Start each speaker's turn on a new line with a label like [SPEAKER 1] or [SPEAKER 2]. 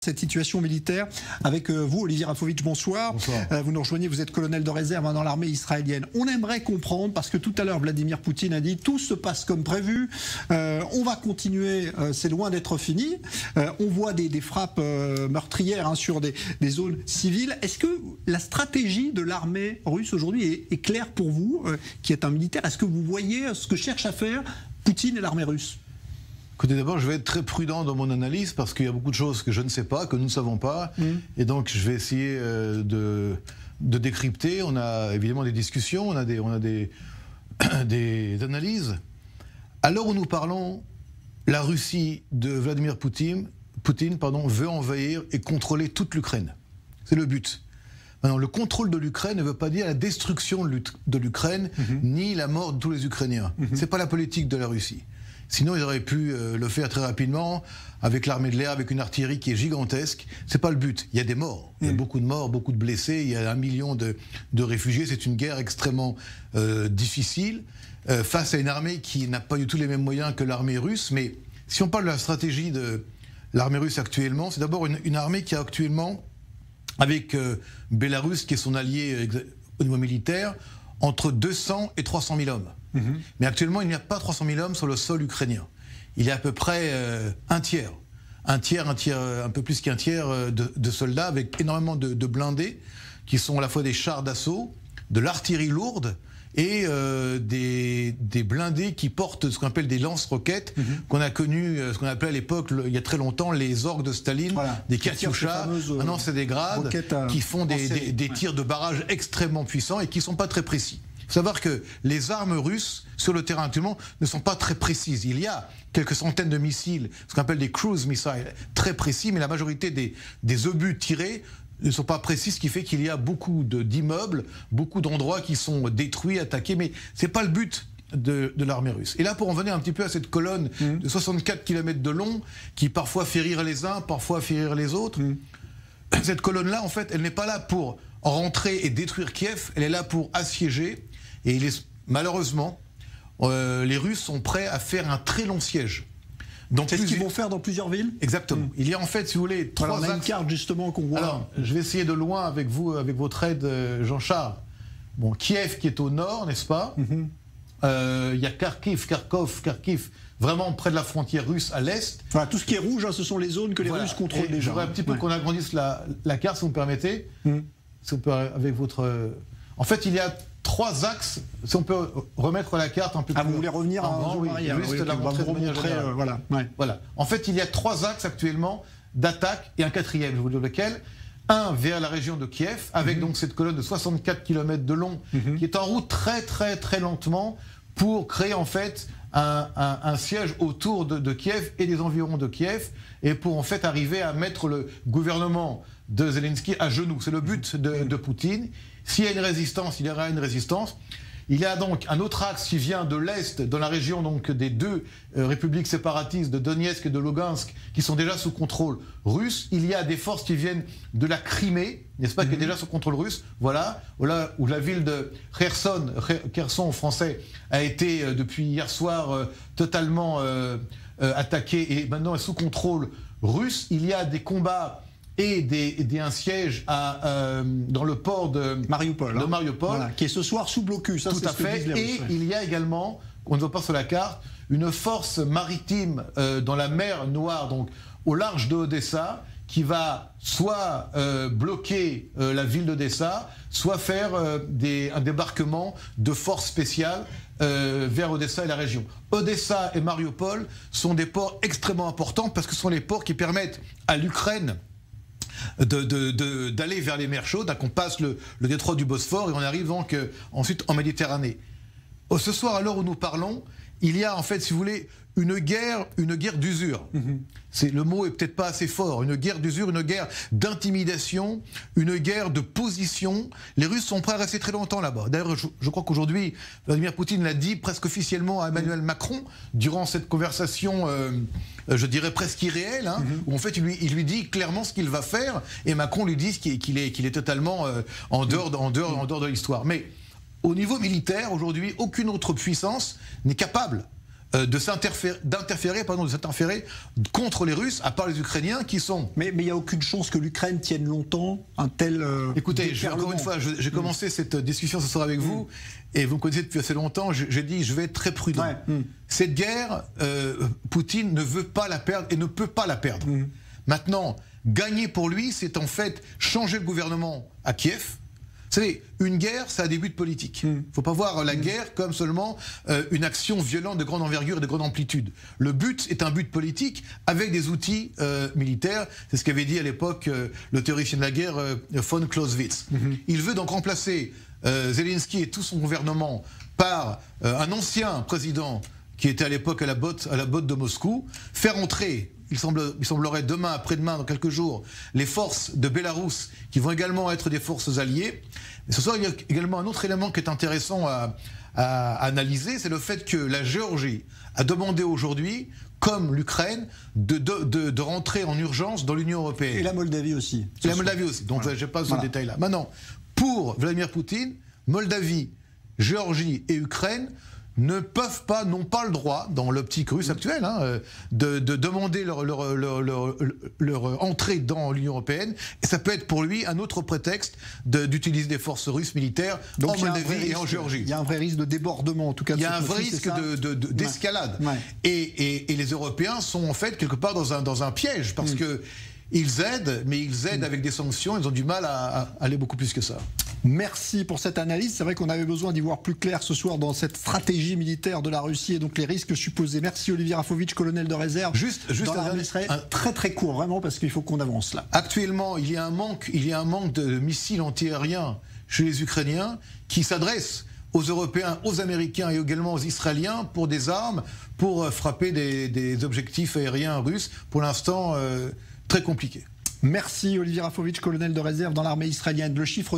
[SPEAKER 1] Cette situation militaire avec vous, Olivier Rafovitch, bonsoir.
[SPEAKER 2] Bonsoir.
[SPEAKER 1] Vous nous rejoignez, vous êtes colonel de réserve dans l'armée israélienne. On aimerait comprendre, parce que tout à l'heure Vladimir Poutine a dit tout se passe comme prévu, on va continuer, c'est loin d'être fini. On voit des frappes meurtrières sur des zones civiles. Est-ce que la stratégie de l'armée russe aujourd'hui est claire pour vous, qui est un militaire? Est-ce que vous voyez ce que cherche à faire Poutine et l'armée russe?
[SPEAKER 2] Écoutez, d'abord, je vais être très prudent dans mon analyse parce qu'il y a beaucoup de choses que je ne sais pas, que nous ne savons pas. Et donc, je vais essayer de décrypter. On a évidemment des discussions, on a des analyses. À l'heure où nous parlons, la Russie de Vladimir Poutine veut envahir et contrôler toute l'Ukraine. C'est le but. Maintenant, le contrôle de l'Ukraine ne veut pas dire la destruction de l'Ukraine, ni la mort de tous les Ukrainiens. C'est pas la politique de la Russie. Sinon, ils auraient pu le faire très rapidement, avec l'armée de l'air, avec une artillerie qui est gigantesque. C'est pas le but. Il y a des morts. Il y a beaucoup de morts, beaucoup de blessés. Il y a 1 million de réfugiés. C'est une guerre extrêmement difficile, face à une armée qui n'a pas du tout les mêmes moyens que l'armée russe. Mais si on parle de la stratégie de l'armée russe actuellement, c'est d'abord une armée qui a actuellement, avec Bélarus, qui est son allié au niveau militaire, entre 200 et 300 000 hommes. Mais actuellement, il n'y a pas 300 000 hommes sur le sol ukrainien. Il y a à peu près un tiers, un peu plus qu'un tiers de soldats, avec énormément de blindés, qui sont à la fois des chars d'assaut, de l'artillerie lourde, et des blindés qui portent ce qu'on appelle des lance-roquettes, qu'on a connu, ce qu'on appelait à l'époque, il y a très longtemps, les orgues de Staline, voilà, des Katyusha. Maintenant, c'est des grades qui font des tirs de barrage extrêmement puissants et qui ne sont pas très précis. Il faut savoir que les armes russes, sur le terrain actuellement, ne sont pas très précises. Il y a quelques centaines de missiles, ce qu'on appelle des cruise missiles, très précis, mais la majorité des obus tirés ne sont pas précis, ce qui fait qu'il y a beaucoup d'immeubles, beaucoup d'endroits qui sont détruits, attaqués, mais ce n'est pas le but de l'armée russe. Et là, pour en venir un petit peu à cette colonne de 64 km de long, qui parfois fait rire les uns, parfois fait rire les autres, cette colonne-là, en fait, elle n'est pas là pour rentrer et détruire Kiev, elle est là pour assiéger, et malheureusement, les Russes sont prêts à faire un très long siège.
[SPEAKER 1] C'est ce qu'ils vont faire dans plusieurs villes?
[SPEAKER 2] Exactement. Il y a en fait, si vous voulez, trois axes.
[SPEAKER 1] On a une carte justement qu'on voit.
[SPEAKER 2] Alors, je vais essayer de loin avec vous, avec votre aide, Jean-Charles. Bon, Kiev qui est au nord, n'est-ce pas? Il y a Kharkiv, vraiment près de la frontière russe à l'est.
[SPEAKER 1] Voilà, tout ce qui est rouge, ce sont les zones que les Russes contrôlent déjà.
[SPEAKER 2] J'aimerais un petit peu qu'on agrandisse la carte, si vous me permettez. Si on peut, avec votre... En fait, il y a 3 axes, si on peut remettre la carte un peu plus...
[SPEAKER 1] vous voulez revenir en arrière?
[SPEAKER 2] Juste la montrer de manière générale. Voilà. En fait, il y a 3 axes actuellement d'attaque et un 4e, je vous dis lequel. Un vers la région de Kiev, avec donc cette colonne de 64 km de long, qui est en route très lentement pour créer en fait un siège autour de Kiev et des environs de Kiev, et pour en fait arriver à mettre le gouvernement de Zelensky à genoux. C'est le but de Poutine. S'il y a une résistance, il y aura une résistance. Il y a donc un autre axe qui vient de l'Est, dans la région donc des 2 républiques séparatistes de Donetsk et de Lugansk, qui sont déjà sous contrôle russe. Il y a des forces qui viennent de la Crimée, n'est-ce pas, qui est déjà sous contrôle russe. Voilà, où la ville de Kherson en français, a été depuis hier soir totalement attaquée et maintenant est sous contrôle russe. Il y a des combats et un siège dans le port de Mariupol,
[SPEAKER 1] voilà, qui est ce soir sous blocus.
[SPEAKER 2] Tout à fait. Et il y a également, on ne voit pas sur la carte, une force maritime dans la mer Noire, donc au large de Odessa, qui va soit bloquer la ville d'Odessa, soit faire un débarquement de forces spéciales vers Odessa et la région. Odessa et Mariupol sont des ports extrêmement importants parce que ce sont les ports qui permettent à l'Ukraine d'aller vers les mers chaudes, qu'on passe le détroit du Bosphore et on arrive donc ensuite en Méditerranée. Ce soir, à l'heure où nous parlons, il y a en fait, si vous voulez, une guerre d'usure. Le mot est peut-être pas assez fort. Une guerre d'usure, une guerre d'intimidation, une guerre de position. Les Russes sont prêts à rester très longtemps là-bas. D'ailleurs, je crois qu'aujourd'hui, Vladimir Poutine l'a dit presque officiellement à Emmanuel Macron durant cette conversation, je dirais presque irréelle, où en fait il lui dit clairement ce qu'il va faire, et Macron lui dit qu'il est totalement en dehors de l'histoire. Mais au niveau militaire, aujourd'hui, aucune autre puissance n'est capable d'interférer contre les Russes, à part les Ukrainiens qui sont...
[SPEAKER 1] Mais il n'y a aucune chance que l'Ukraine tienne longtemps un tel...
[SPEAKER 2] Écoutez, encore une fois, j'ai commencé cette discussion ce soir avec vous, et vous me connaissez depuis assez longtemps, j'ai dit je vais être très prudent. Cette guerre, Poutine ne veut pas la perdre et ne peut pas la perdre. Maintenant, gagner pour lui, c'est en fait changer le gouvernement à Kiev. Vous savez, une guerre, ça a des buts politiques. Il ne faut pas voir la guerre comme seulement une action violente de grande envergure et de grande amplitude. Le but est un but politique avec des outils militaires. C'est ce qu'avait dit à l'époque le théoricien de la guerre von Clausewitz. Il veut donc remplacer Zelensky et tout son gouvernement par un ancien président qui était à l'époque à la botte de Moscou, faire entrer... Il semblerait demain, après-demain, dans quelques jours, les forces de Bélarus qui vont également être des forces alliées. Mais ce soir, il y a également un autre élément qui est intéressant à analyser, c'est le fait que la Géorgie a demandé aujourd'hui, comme l'Ukraine, de rentrer en urgence dans l'Union européenne.
[SPEAKER 1] Et la Moldavie aussi.
[SPEAKER 2] Et la Moldavie aussi, donc je passe sur le détail là. Maintenant, pour Vladimir Poutine, Moldavie, Géorgie et Ukraine n'ont pas le droit, dans l'optique russe actuelle, de demander leur entrée dans l'Union européenne. Et ça peut être pour lui un autre prétexte d'utiliser des forces russes militaires en Moldavie et en Géorgie.
[SPEAKER 1] Il y a un vrai risque de débordement, en tout cas.
[SPEAKER 2] Il y a un vrai risque d'escalade. Et les Européens sont en fait quelque part dans un piège, parce que ils aident, mais ils aident avec des sanctions, ils ont du mal à aller beaucoup plus que ça.
[SPEAKER 1] Merci pour cette analyse. C'est vrai qu'on avait besoin d'y voir plus clair ce soir dans cette stratégie militaire de la Russie et donc les risques supposés. Merci Olivier Rafovitch, colonel de réserve. Juste un très très court, vraiment, parce qu'il faut qu'on avance là.
[SPEAKER 2] Actuellement, il y a un manque de missiles antiaériens chez les Ukrainiens qui s'adressent aux Européens, aux Américains et également aux Israéliens pour des armes, pour frapper des objectifs aériens russes. Pour l'instant, très compliqué.
[SPEAKER 1] Merci Olivier Rafovitch, colonel de réserve dans l'armée israélienne. Le chiffre